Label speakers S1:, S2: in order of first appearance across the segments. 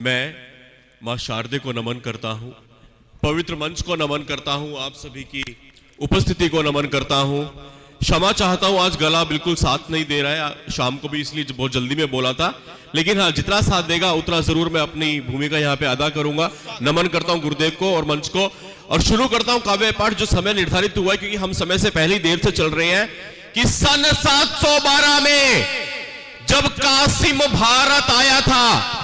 S1: मैं मां शारदे को नमन करता हूं, पवित्र मंच को नमन करता हूं, आप सभी की उपस्थिति को नमन करता हूं। क्षमा चाहता हूं, आज गला बिल्कुल साथ नहीं दे रहा है, शाम को भी इसलिए बहुत जल्दी में बोला था, लेकिन हाँ जितना साथ देगा उतना जरूर मैं अपनी भूमिका यहाँ पे अदा करूंगा। नमन करता हूं गुरुदेव को और मंच को, और शुरू करता हूं काव्य पाठ। जो समय निर्धारित हुआ है, क्योंकि हम समय से पहले ही देर से चल रहे हैं, कि सन 712 में जब कासिम भारत आया था,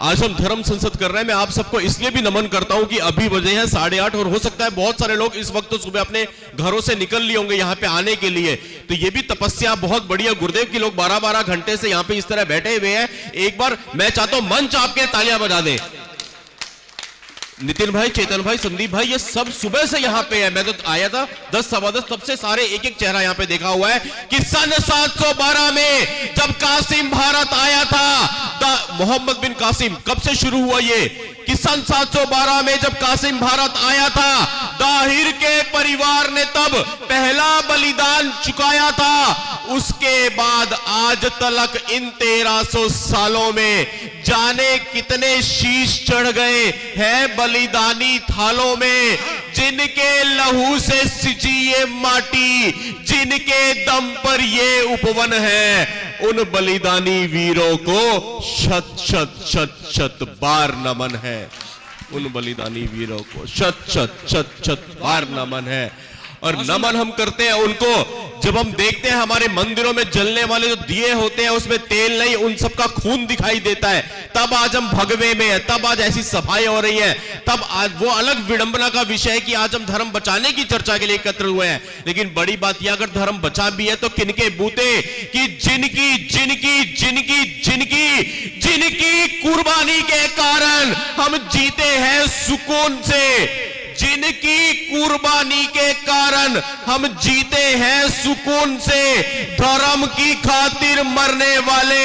S1: आज हम धर्म संसद कर रहे हैं। मैं आप सबको इसलिए भी नमन करता हूं कि अभी बजे हैं 8:30 और हो सकता है बहुत सारे लोग इस वक्त तो सुबह अपने घरों से निकल लिए होंगे यहाँ पे आने के लिए, तो ये भी तपस्या बहुत बढ़िया गुरुदेव की। लोग 12-12 घंटे से यहाँ पे इस तरह बैठे हुए हैं। एक बार मैं चाहता हूं मंच आपके तालियां बजा दे। नितिन भाई, चेतन भाई, संदीप भाई, ये सब सुबह से यहाँ पे है। मैं तो आया था 10-10:15, तब से सारे एक एक चेहरा यहाँ पे देखा हुआ है कि सन 712 में जब कासिम भारत आया था, मोहम्मद बिन कासिम, कब से शुरू हुआ ये कि सन 712 में जब कासिम भारत आया था, दाहिर के परिवार ने तब पहला बलिदान चुकाया था। उसके बाद आज तलक इन 1300 सालों में जाने कितने शीश चढ़ गए हैं बलिदानी थालों में। जिनके लहू से सिंची ये माटी, जिनके दम पर ये उपवन है, उन बलिदानी वीरों को शत शत शत शत बार नमन है। उन बलिदानी वीरों को शत शत शत शत बार नमन है। और नमन हम करते हैं उनको जब हम देखते हैं हमारे मंदिरों में जलने वाले जो दिए होते हैं उसमें तेल नहीं, उन सबका खून दिखाई देता है। तब आज हम भगवे में है, तब आज ऐसी सफाई हो रही है, तब आज वो अलग विडंबना का विषय है कि आज हम धर्म बचाने की चर्चा के लिए एकत्र हुए हैं। लेकिन बड़ी बात यह, अगर धर्म बचा भी है तो किनके बूते, कि जिनकी जिनकी जिनकी जिनकी जिनकी कुर्बानी के कारण हम जीते हैं सुकून से। जिनकी कुर्बानी के कारण हम जीते हैं सुकून से। धर्म की खातिर मरने वाले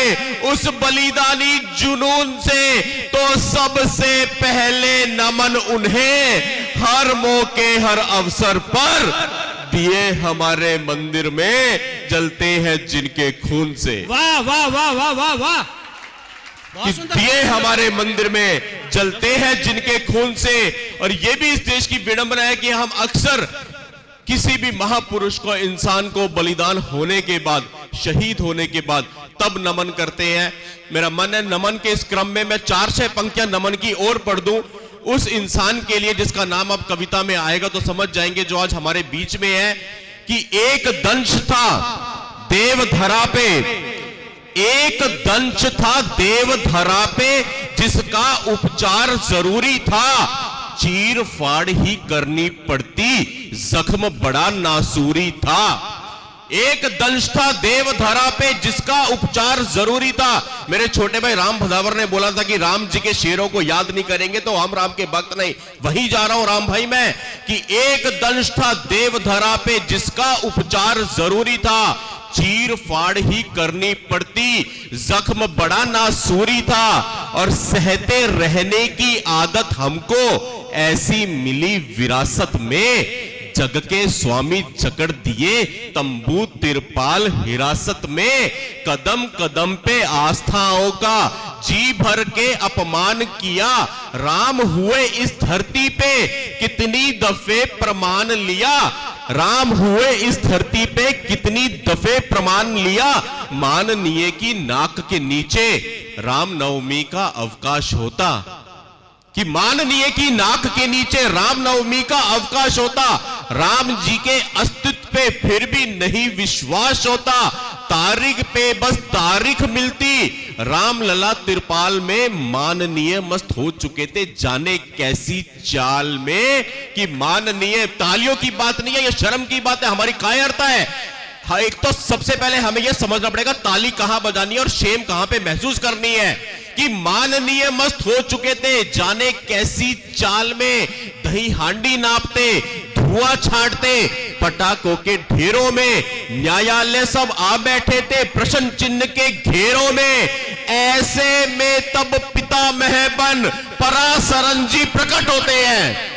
S1: उस बलिदानी जुनून से, तो सबसे पहले नमन उन्हें हर मौके हर अवसर पर दिए हमारे मंदिर में जलते हैं जिनके खून से।
S2: वाह वाह वाह वाह वाह वाह,
S1: दिए हमारे मंदिर में जलते हैं जिनके खून से। और यह भी इस देश की विडंबना है कि हम अक्सर किसी भी महापुरुष को, इंसान को बलिदान होने के बाद, शहीद होने के बाद तब नमन करते हैं। मेरा मन है नमन के इस क्रम में मैं 4-6 पंक्तियां नमन की ओर पढ़ दूं उस इंसान के लिए जिसका नाम अब कविता में आएगा तो समझ जाएंगे, जो आज हमारे बीच में है। कि एक दंश था देवधरा पे, एक दंश था देवधरा पे, जिसका उपचार जरूरी था, चीर फाड़ ही करनी पड़ती, जख्म बड़ा नासूरी था। एक दंश था देवधरा पे जिसका उपचार जरूरी था। मेरे छोटे भाई राम भदावर ने बोला था कि राम जी के शेरों को याद नहीं करेंगे तो हम राम के भक्त नहीं। वहीं जा रहा हूं राम भाई मैं, कि एक दंश था देवधरा पे जिसका उपचार जरूरी था, चीर फाड़ ही करनी पड़ती, जख्म बड़ा नासूरी था। और सहते रहने की आदत हमको ऐसी मिली विरासत में, जग के स्वामी जकड़ दिए तंबू तिरपाल हिरासत में। कदम कदम पे आस्थाओं का जी भर के अपमान किया, राम हुए इस धरती पे कितनी दफे प्रमाण लिया। राम हुए इस धरती पे कितनी दफे प्रमाण लिया। माननीय की नाक के नीचे राम नवमी का अवकाश होता, कि माननीय की नाक के नीचे राम नवमी का अवकाश होता। राम जी के अस्तित्व पे फिर भी नहीं विश्वास होता, तारीख पे बस तारीख मिलती। राम लला तिरपाल में माननीय मस्त हो चुके थे, जाने कैसी चाल में। कि माननीय तालियों की बात नहीं है, यह शर्म की बात है, हमारी कायरता है। हाँ, एक तो सबसे पहले हमें यह समझना पड़ेगा ताली कहां बजानी है और शेम कहां पे महसूस करनी है। कि माननीय मस्त हो चुके थे, जाने कैसी चाल में, दही हांडी नापते, धुआं छांटते, पटाखों के ढेरों में, न्यायालय सब आ बैठे थे प्रश्न चिन्ह के घेरों में। ऐसे में तब पिता महबन परासरंजी प्रकट होते हैं।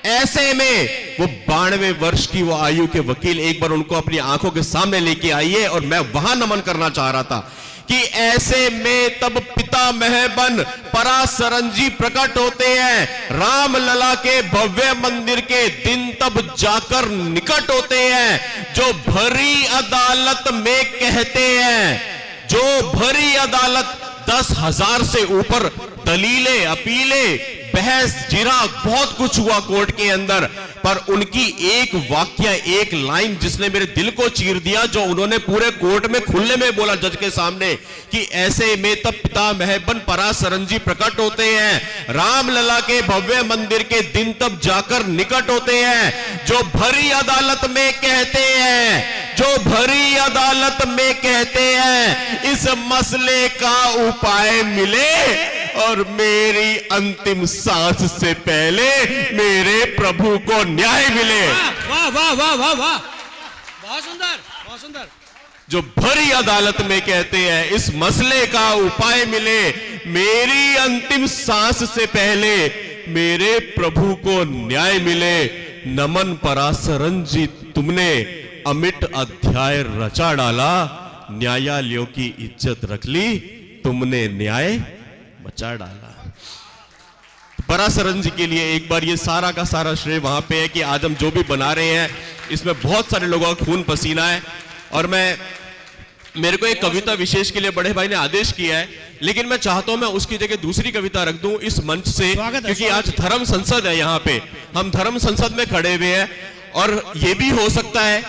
S1: ऐसे में वो 92 वर्ष की वो आयु के वकील, एक बार उनको अपनी आंखों के सामने लेके आइए। और मैं वहां नमन करना चाह रहा था कि ऐसे में तब पितामह बन पराशरंजी प्रकट होते हैं, राम लला के भव्य मंदिर के दिन तब जाकर निकट होते हैं, जो भरी अदालत में कहते हैं, जो भरी अदालत 10,000 से ऊपर दलीलें, अपीलें, बहस, जिरा, बहुत कुछ हुआ कोर्ट के अंदर, पर उनकी एक वाक्य, एक लाइन जिसने मेरे दिल को चीर दिया, जो उन्होंने पूरे कोर्ट में खुले में बोला जज के सामने कि ऐसे में तब पितामह बन पराशरंजी प्रकट होते हैं, राम लला के भव्य मंदिर के दिन तब जाकर निकट होते हैं, जो भरी अदालत में कहते हैं, जो भरी अदालत में कहते हैं, इस मसले का उपाय मिले और मेरी अंतिम सांस से पहले मेरे प्रभु को न्याय मिले।
S2: वाह वाह वाह वाह वाह, बहुत सुंदर, बहुत सुंदर।
S1: जो भरी अदालत में कहते हैं इस मसले का उपाय मिले, मेरी अंतिम सांस से पहले मेरे प्रभु को न्याय मिले। नमन पराशरंजी, तुमने अमिट अध्याय रचा डाला, न्यायालयों की इज्जत रख ली, तुमने न्याय बचा डाला। पराशरन जी के लिए एक बार ये सारा का सारा श्रेय वहां पे है कि आज हम जो भी बना रहे हैं इसमें बहुत सारे लोगों का खून पसीना है। और मेरे को एक कविता विशेष के लिए बड़े भाई ने आदेश किया है, लेकिन मैं चाहता हूं मैं उसकी जगह दूसरी कविता रख दूं इस मंच से, क्योंकि आज धर्म संसद है, यहाँ पे हम धर्म संसद में खड़े हुए हैं। और ये भी हो सकता है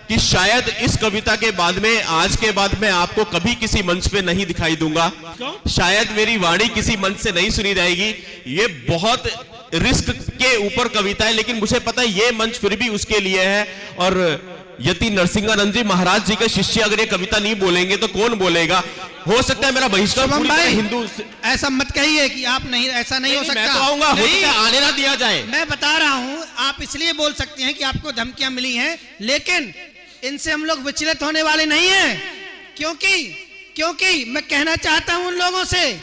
S1: कि शायद इस कविता के बाद में, आज के बाद में आपको कभी किसी मंच पे नहीं दिखाई दूंगा, शायद मेरी वाणी किसी मंच से नहीं सुनी जाएगी। ये बहुत रिस्क के ऊपर कविता है, लेकिन मुझे पता है ये मंच फिर भी उसके लिए है। और यति नरसिंहानंद जी महाराज जी के शिष्य अगर ये कविता नहीं बोलेंगे तो कौन बोलेगा? हो सकता है मेरा बहिष्कार पूरी तरह हिंदू।
S3: ऐसा मत कहिए कि आप नहीं, ऐसा नहीं हो सकता।
S1: मैं तो आऊंगा, हो सकता है आने ना दिया जाए।
S3: मैं बता रहा हूं, आप इसलिए बोल सकते हैं कि आपको धमकियां मिली हैं, लेकिन इनसे हम लोग विचलित होने वाले नहीं हैं, क्योंकि मैं कहना चाहता हूं उन लोगों से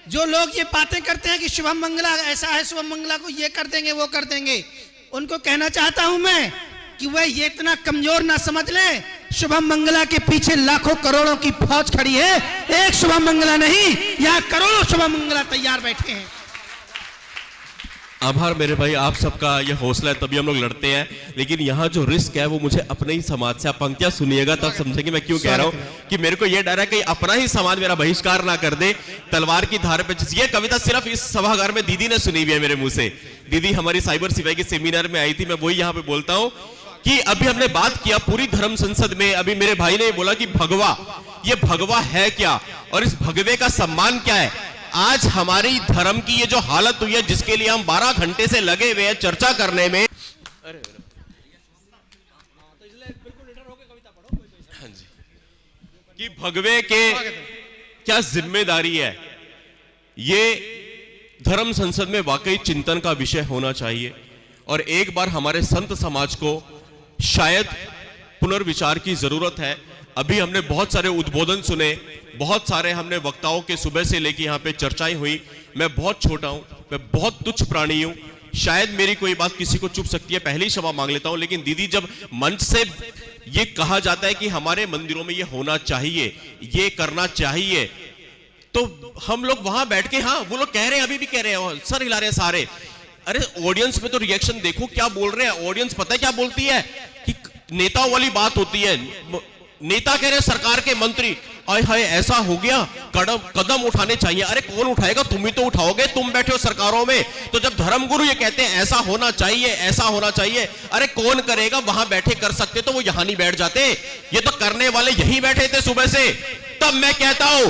S3: जो लोग ये बातें करते हैं कि शुभम मंगला ऐसा है, शुभम मंगला को ये कर देंगे, वो कर देंगे, उनको कहना चाहता हूं मैं कि वह ये इतना कमजोर ना समझ ले। शुभम मंगला के पीछे लाखों करोड़ों की फौज खड़ी है, एक शुभम मंगला नहीं, यहां करोड़ों शुभम मंगला तैयार बैठे हैं।
S1: आभार मेरे भाई, आप सबका ये हौसला है तभी हम लोग लड़ते हैं, लेकिन यहाँ जो रिस्क है वो मुझे अपने ही समाज से, आप पंक्तियां सुनिएगा तब समझेंगे मैं क्यों कह रहा हूँ कि मेरे को ये डर है कि अपना ही समाज मेरा बहिष्कार ना कर दे तलवार की धार पे। ये कविता सिर्फ इस सभागार में दीदी ने सुनी हुई है मेरे मुंह से। दीदी हमारी साइबर सिपाही के सेमिनार में आई थी, मैं वही यहाँ पे बोलता हूँ कि अभी हमने बात किया पूरी धर्म संसद में, अभी मेरे भाई ने बोला कि भगवा, ये भगवा है क्या और इस भगवे का सम्मान क्या है। आज हमारी धर्म की ये जो हालत हुई है, जिसके लिए हम 12 घंटे से लगे हुए हैं चर्चा करने में, कि भगवे के क्या जिम्मेदारी है, ये धर्म संसद में वाकई चिंतन का विषय होना चाहिए। और एक बार हमारे संत समाज को शायद पुनर्विचार की जरूरत है। अभी हमने बहुत सारे उद्बोधन सुने, बहुत सारे हमने वक्ताओं के सुबह से लेकर यहाँ पे चर्चाएं हुई। मैं बहुत छोटा हूं, मैं बहुत तुच्छ प्राणी हूं, शायद मेरी कोई बात किसी को चुभ सकती है, पहले ही क्षमा मांग लेता हूं। लेकिन दीदी, जब मंच से ये कहा जाता है कि हमारे मंदिरों में ये होना चाहिए, ये करना चाहिए, तो हम लोग वहां बैठ के, हाँ वो लोग कह रहे हैं, अभी भी कह रहे हैं, सर हिला रहे हैं सारे। अरे ऑडियंस में तो रिएक्शन देखो क्या बोल रहे हैं। ऑडियंस पता है क्या बोलती है कि नेताओं वाली बात होती है, नेता कह रहे हैं सरकार के मंत्री, आय हाय ऐसा हो गया, कदम उठाने चाहिए। अरे कौन उठाएगा? तुम ही तो उठाओगे, तुम बैठे हो सरकारों में। तो जब धर्मगुरु ये कहते हैं ऐसा होना चाहिए, ऐसा होना चाहिए, अरे कौन करेगा? वहां बैठे कर सकते तो वो यहां नहीं बैठ जाते, ये तो करने वाले यहीं बैठे थे सुबह से। तब मैं कहता हूं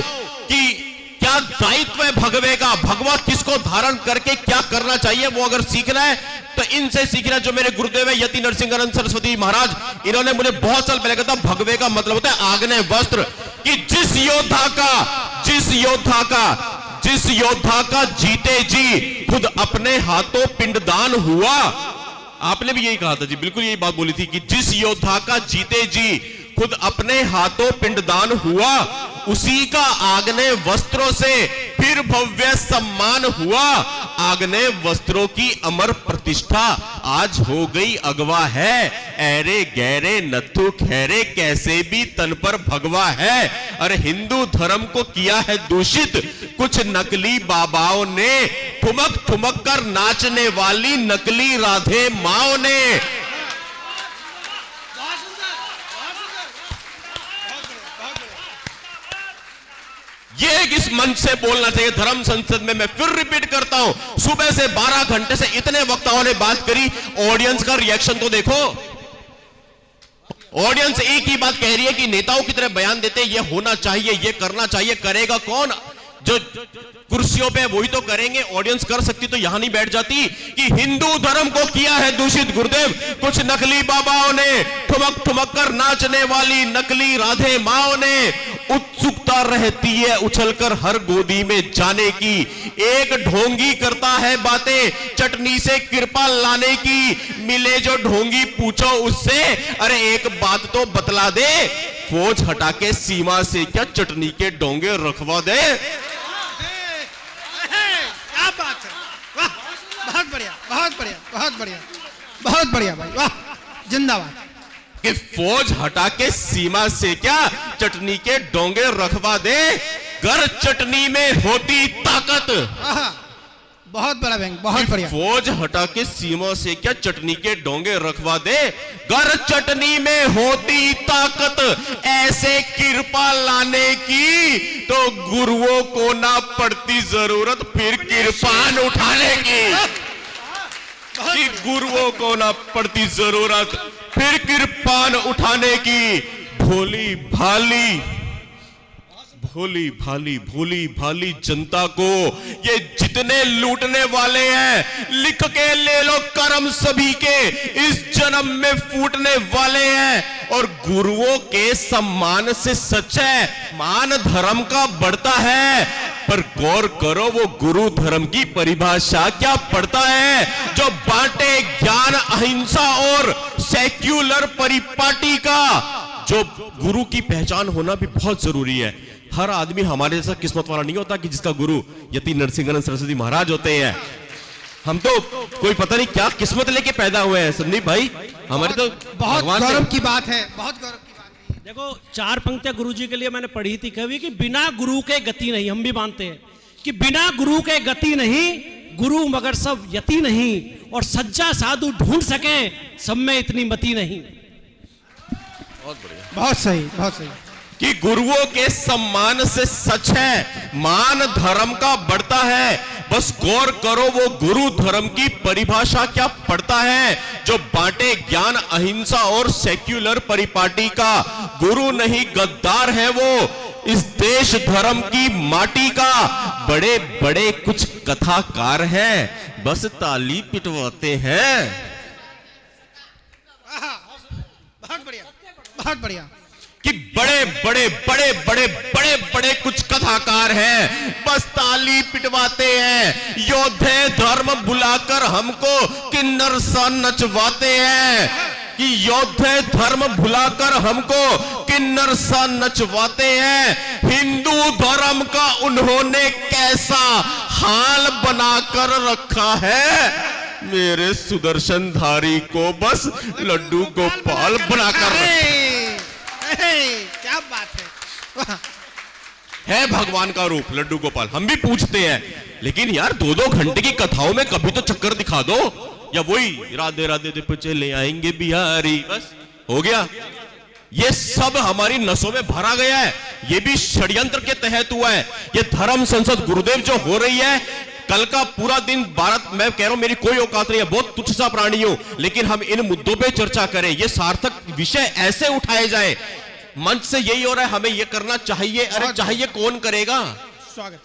S1: कि क्या दायित्व है भगवे का, भगवा किसको धारण करके क्या करना चाहिए, वो अगर सीखना है तो इनसे सीखना। जो मेरे गुरुदेव है यति नरसिंहानंद सरस्वती महाराज, इन्होंने मुझे बहुत साल पहले कहा था भगवे का मतलब होता है आग्नेय वस्त्र, कि जिस योद्धा का जीते जी खुद अपने हाथों पिंडदान हुआ। आपने भी यही कहा था जी, बिल्कुल यही बात बोली थी कि जिस योद्धा का जीते जी खुद अपने हाथों पिंडदान हुआ, उसी का आग्नेय वस्त्रों से फिर भव्य सम्मान हुआ। आगने वस्त्रों की अमर प्रतिष्ठा आज हो गई अगवा है। ऐरे गहरे नथु खैरे कैसे भी तन पर भगवा है। अरे हिंदू धर्म को किया है दूषित कुछ नकली बाबाओं ने, ठुमक ठुमक कर नाचने वाली नकली राधे माओ ने। ये इस मंच से बोलना चाहिए। धर्म संसद में मैं फिर रिपीट करता हूं, सुबह से 12 घंटे से इतने वक्ताओं ने बात करी, ऑडियंस का रिएक्शन तो देखो। ऑडियंस एक ही बात कह रही है कि नेताओं की तरह बयान देते ये होना चाहिए, ये करना चाहिए। करेगा कौन? जो कुर्सियों पे वही तो करेंगे। ऑडियंस कर सकती तो यहां नहीं बैठ जाती कि हिंदू धर्म को किया है दूषित गुरुदेव कुछ नकली बाबाओं ने, ठुमक ठुमक कर नाचने वाली नकली राधे माओ ने। उत्सुकता रहती है उछलकर हर गोदी में जाने की, एक ढोंगी करता है बातें चटनी से कृपा लाने की। मिले जो ढोंगी पूछो उससे, अरे एक बात तो बतला दे, फौज हटा के सीमा से क्या चटनी के डोंगे रखवा दे।
S3: क्या बात है, वाह, बहुत बढ़िया, बहुत बढ़िया, बहुत बढ़िया, बहुत बढ़िया भाई, वाह, जिंदाबाद।
S1: कि फौज हटा के सीमा से क्या चटनी के डोंगे रखवा दे, गर चटनी में होती ताकत।
S3: बहुत बड़ा बैंक, बहुत बढ़िया।
S1: फौज हटा के सीमा से क्या चटनी के डोंगे रखवा दे, गर चटनी में होती ताकत। ऐसे कृपा लाने की तो गुरुओं को ना पड़ती जरूरत फिर कृपान उठाने की। कि गुरुओं को ना पड़ती जरूरत फिर कृपान उठाने की। भोली भाली भोली भाली भोली भाली जनता को ये जितने लूटने वाले हैं, लिख के ले लो कर्म सभी के इस जन्म में फूटने वाले हैं। और गुरुओं के सम्मान से सच है मान धर्म का बढ़ता है, पर गौर करो वो गुरु धर्म की परिभाषा क्या पड़ता है, जो बांटे ज्ञान अहिंसा और सेक्युलर परिपाटी का। जो गुरु की पहचान होना भी बहुत जरूरी है। हर आदमी हमारे जैसा किस्मत वाला नहीं होता कि जिसका गुरु यति नरसिंहानंद सरस्वती महाराज होते हैं। हम तो कोई पता नहीं क्या किस्मत लेके पैदा हुए हैं संदीप भाई, हमारे तो
S3: बहुत गौरव की बात है, बहुत गौरव की बात है।
S2: देखो 4 पंक्तियां गुरुजी के लिए मैंने पढ़ी थी कवि कि बिना गुरु के गति नहीं। हम भी मानते हैं कि बिना गुरु के गति नहीं, गुरु मगर सब यति नहीं, और सच्चा साधु ढूंढ सके सब में इतनी मति नहीं।
S1: बहुत बढ़िया,
S3: बहुत सही, बहुत सही।
S1: कि गुरुओं के सम्मान से सच है मान धर्म का बढ़ता है। बस गौर करो वो गुरु धर्म की परिभाषा क्या पड़ता है, जो बांटे ज्ञान अहिंसा और सेक्युलर परिपाटी का। गुरु नहीं गद्दार है वो इस देश धर्म की माटी का। बड़े बड़े कुछ कथाकार हैं बस ताली पिटवाते हैं।
S3: बहुत बढ़िया, बहुत बढ़िया।
S1: कि बड़े बड़े बड़े बड़े बड़े बड़े कुछ कथाकार हैं बस ताली पिटवाते हैं। योद्धे धर्म बुलाकर हमको किन्नर सा नचवाते हैं। कि योद्धे धर्म भुलाकर हमको किन्नर सा नचवाते हैं। हिंदू धर्म का उन्होंने कैसा हाल बनाकर रखा है, मेरे सुदर्शन धारी को बस लड्डू गोपाल बनाकर
S3: क्या बात
S1: है भगवान का रूप लड्डू गोपाल। हम भी पूछते हैं लेकिन यार 2-2 घंटे की कथाओं में कभी तो चक्कर दिखा दो, या वही राधे राधे दे पे ले आएंगे बिहारी, बस हो गया। ये सब हमारी नसों में भरा गया है, ये भी षड्यंत्र के तहत हुआ है। ये धर्म संसद गुरुदेव जो हो रही है, कल का पूरा दिन भारत, मैं कह रहा हूं मेरी कोई औकात नहीं है, बहुत तुच्छ सा प्राणी हूं, लेकिन हम इन मुद्दों पे चर्चा करें, ये सार्थक विषय ऐसे उठाए जाए। मंच से यही हो रहा है, हमें ये करना चाहिए। अरे चाहिए कौन करेगा?
S3: स्वागत।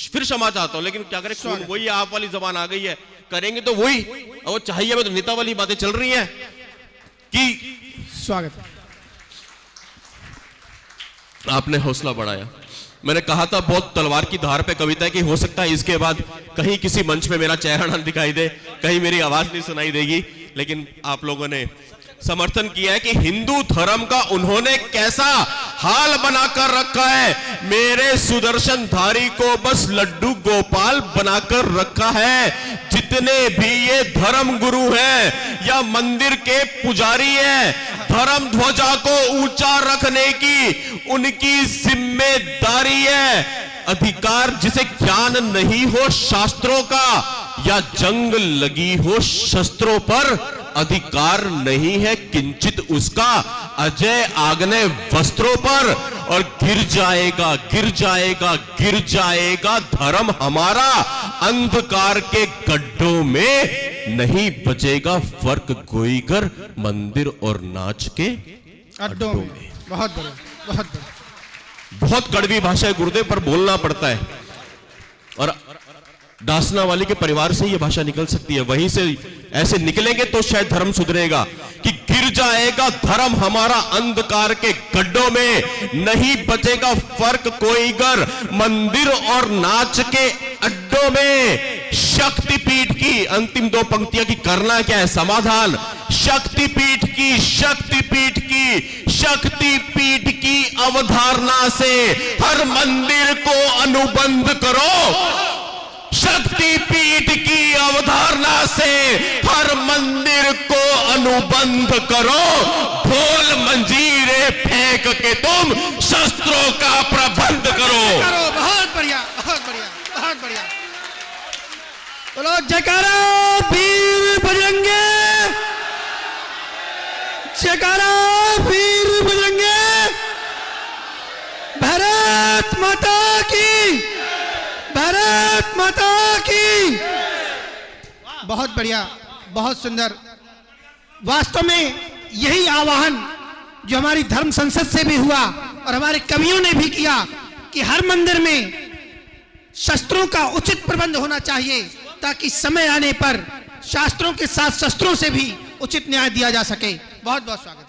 S1: फिर क्षमा चाहता हूं लेकिन क्या करें, वही आप वाली जबान आ गई है, करेंगे तो वही, और चाहिए में तो नेता वाली बातें चल रही हैं कि
S3: स्वागत।
S1: आपने हौसला बढ़ाया। मैंने कहा था बहुत तलवार की धार पे कविता है कि हो सकता है इसके बाद कहीं किसी मंच में मेरा चेहरा ना दिखाई दे, कहीं मेरी आवाज नहीं सुनाई देगी, लेकिन आप लोगों ने समर्थन किया है कि हिंदू धर्म का उन्होंने कैसा हाल बनाकर रखा है, मेरे सुदर्शन धारी को बस लड्डू गोपाल बनाकर रखा है। जितने भी ये धर्म गुरु हैं या मंदिर के पुजारी हैं, धर्म ध्वजा को ऊंचा रखने की उनकी जिम्मेदारी है। अधिकार जिसे ज्ञान नहीं हो शास्त्रों का या जंग लगी हो शस्त्रों पर, अधिकार नहीं है किंचित उसका अजय आग्नेय वस्त्रों पर। और गिर जाएगा गिर जाएगा गिर जाएगा धर्म हमारा, अंधकार के गड्ढों में नहीं बचेगा फर्क गोईगर मंदिर और नाच के
S3: अड्डों में। बहुत बढ़िया, बहुत बढ़िया।
S1: बहुत कड़वी भाषा है गुरुदेव, पर बोलना पड़ता है। और डासना वाली के परिवार से यह भाषा निकल सकती है, वहीं से ऐसे निकलेंगे तो शायद धर्म सुधरेगा कि गिर जाएगा धर्म हमारा, अंधकार के गड्ढों में नहीं बचेगा फर्क कोई गर, मंदिर और नाच के अड्डों में। शक्तिपीठ की अंतिम दो पंक्तियां की करना क्या है समाधान, शक्तिपीठ की शक्तिपीठ की शक्तिपीठ की अवधारणा से हर मंदिर को अनुबंध करो। शक्तिपीठ की अवधारणा से हर मंदिर को अनुबंध करो। ढोल मंजीरे फेंक के तुम शस्त्रों का प्रबंध करो।
S3: बहुत बढ़िया, बहुत बढ़िया, बहुत बढ़िया। बोलो जयकारा वीर बजरंगे, जयकारा वीर बजरंगे, भारत माता की, भारत माता की। बहुत बढ़िया, बहुत सुंदर। वास्तव में यही आह्वान जो हमारी धर्म संसद से भी हुआ और हमारे कवियों ने भी किया कि हर मंदिर में शस्त्रों का उचित प्रबंध होना चाहिए, ताकि समय आने पर शास्त्रों के साथ शस्त्रों से भी उचित न्याय दिया जा सके। बहुत बहुत स्वागत।